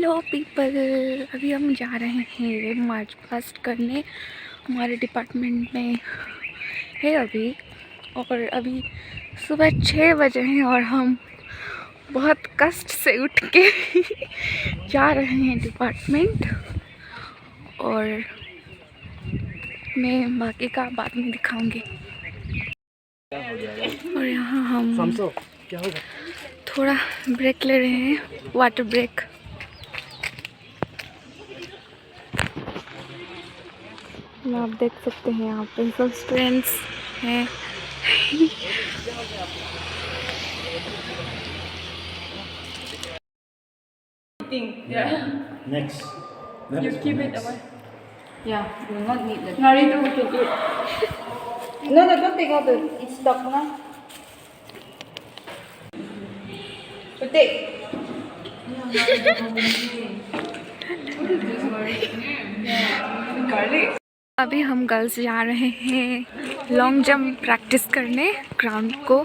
Hello people, अभी हम जा रहे हैं मार्च पास्ट करने। हमारे डिपार्टमेंट में है अभी, और अभी सुबह 6 बजे हैं और हम बहुत कष्ट से उठ के जा रहे हैं डिपार्टमेंट। और मैं बाकी का बाद में दिखाऊंगी। और यहाँ हम थोड़ा ब्रेक ले रहे हैं, वाटर ब्रेक। आप देख सकते हैं यहाँ पे सब स्टूडेंट्स हैं। Next. You keep it away. Yeah, you will not need that. Nari to keep it. No, don't take out the. It's stuck now. So take. Garlic. अभी हम गर्ल्स जा रहे हैं लॉन्ग जंप प्रैक्टिस करने ground को।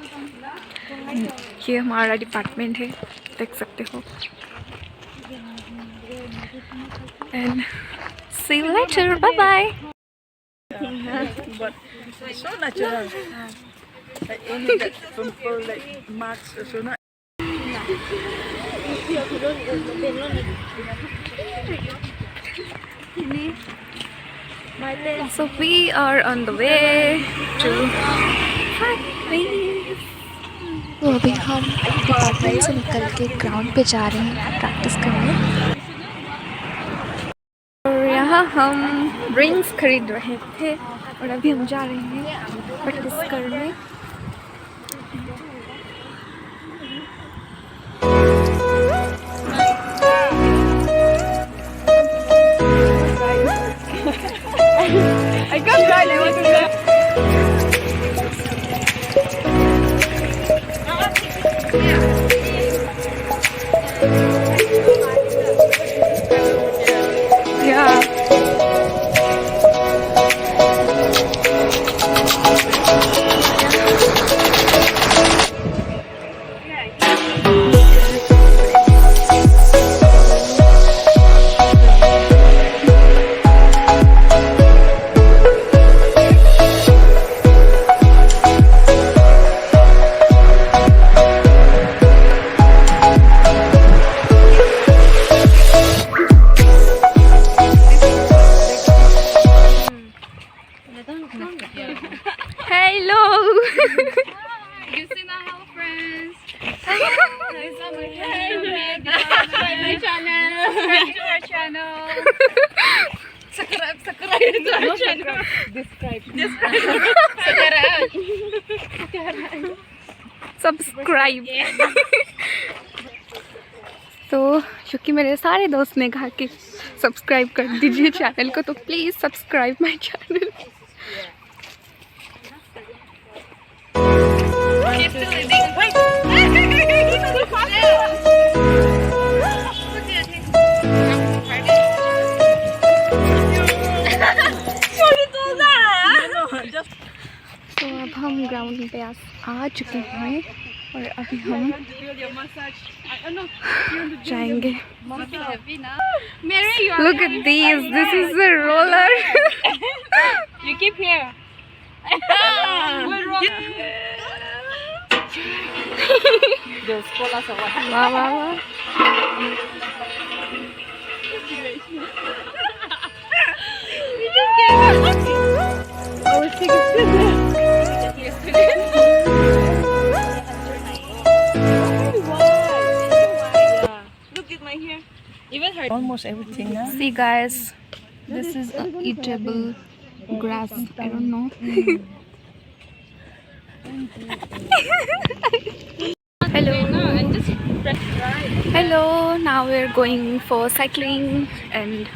ये हमारा department है, देख सकते हो। And see you later, bye bye. But it's so natural. Like only that pimple like marks are so not. So we are on the way to practice. तो अभी हम डिपार्टमेंट से निकल के ग्राउंड पे जा रहे हैं प्रैक्टिस करने। और यहाँ हम ड्रिंक्स खरीद रहे थे और अभी हम जा रहे हैं प्रैक्टिस करने। I can't ride. I want to ride. Yeah. Hello. You see my hello friends. Hello. It's on my channel. Subscribe my channel. Subscribe to our channel. Subscribe to our channel. Subscribe. तो क्योंकि मेरे सारे दोस्त ने कहा कि subscribe कर दीजिए चैनल को, तो प्लीज़ सब्सक्राइब माय चैनल। तो अब हम ग्राउंड पे आ चुके हैं और अभी हम जाएंगे। Look at these. This is the roller. You keep here. वाह वाह वाह। Look at my hair. Even her. Almost everything, huh? See guys, this is a eatable grass. I don't know. Hello. And just press right. Hello. Now we're going for cycling and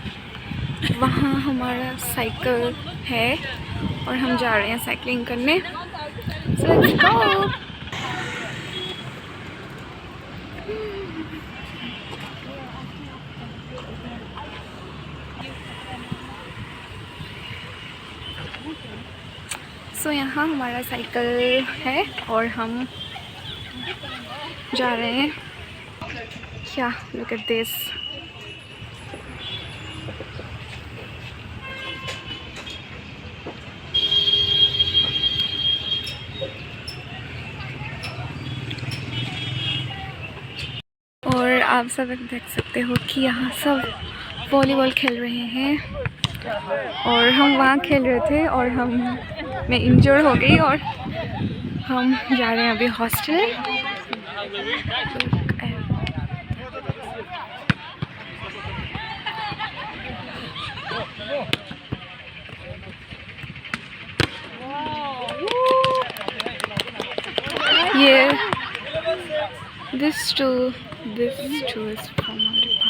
वहाँ हमारा cycle है और हम जा रहे हैं cycling करने। So let's go. So यहाँ हमारा साइकिल है और हम जा रहे हैं। Yeah, look at this. आप सब देख सकते हो कि यहाँ सब वॉलीबॉल खेल रहे हैं और हम वहाँ खेल रहे थे और मैं इंजर्ड हो गई और हम जा रहे हैं अभी हॉस्टल। ये this too is from our department.